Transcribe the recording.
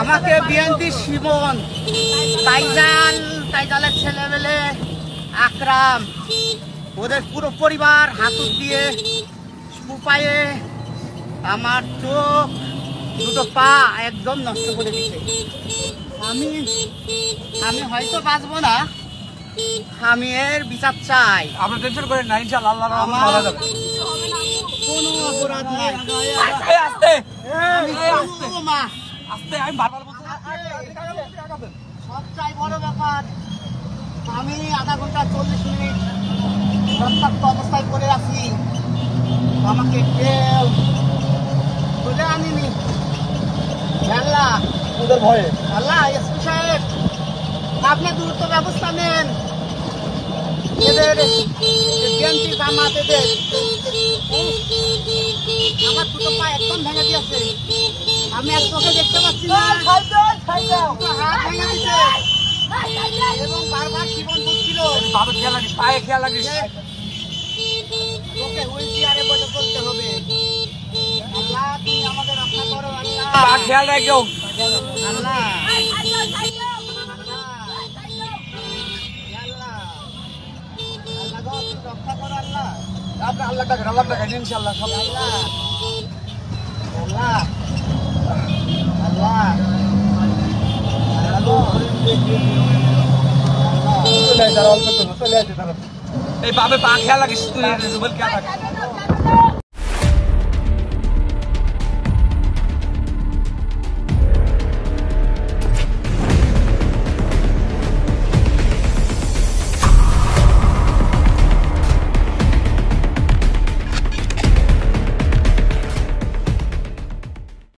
আমাকে বিএনপি শিবন টাইজালের ছেলেমেলে আকরাম ওদের পুরো পরিবার হাতুড় দিয়ে সুপায়ে আমার চোখ দুটো পা একদম নষ্ট করে দিচ্ছে। আমি হয়তো বাঁচবো না, আমি এর বিচার চাই। আপনি টেনশন করেন না, ইনশাআল্লাহ আল্লাহর রহমতে ভালো যাবে। কোনো অপরাধ নাই। আস্তে আস্তে আমি বারবার বলছি সবচাই বড় ব্যাপার, আমি আধা ঘন্টা 40 মিনিট রক্তাক্ত অবস্থায় পড়ে আছি। আমাকে কেউ তুলে আনিনি। আল্লাহ ওদের ভয়ে আল্লাহ এসপি সাহেব আপনি দ্রুত ব্যবস্থা নেন। এদের বিএনপি জামাত এদের আমার দুটো পা একদম ভেঙে দিয়েছে। আমি এক চোখে দেখতে পাচ্ছি না, হাত ভেঙে দিচ্ছে এবং বারবার জীবন বলছিল ভাবে খেয়াল রাখিস, পায়ে খেয়াল রাখিস। তোকে হুইল চেয়ারে বসে চলতে হবে। আল্লাহ তুমি আমাদের রক্ষা করো। আল্লাহ পা খেয়াল রাখো। আল্লাহ রক্ষা করো। আল্লাহ আপনি আল্লাহ টাকা ইনশাআল্লাহ সব আল্লাহ আল্লাহ আল্লাহ এই বাবে পা খেয়াল রাখিস, তুই রুবেল খেয়াল রাখিস।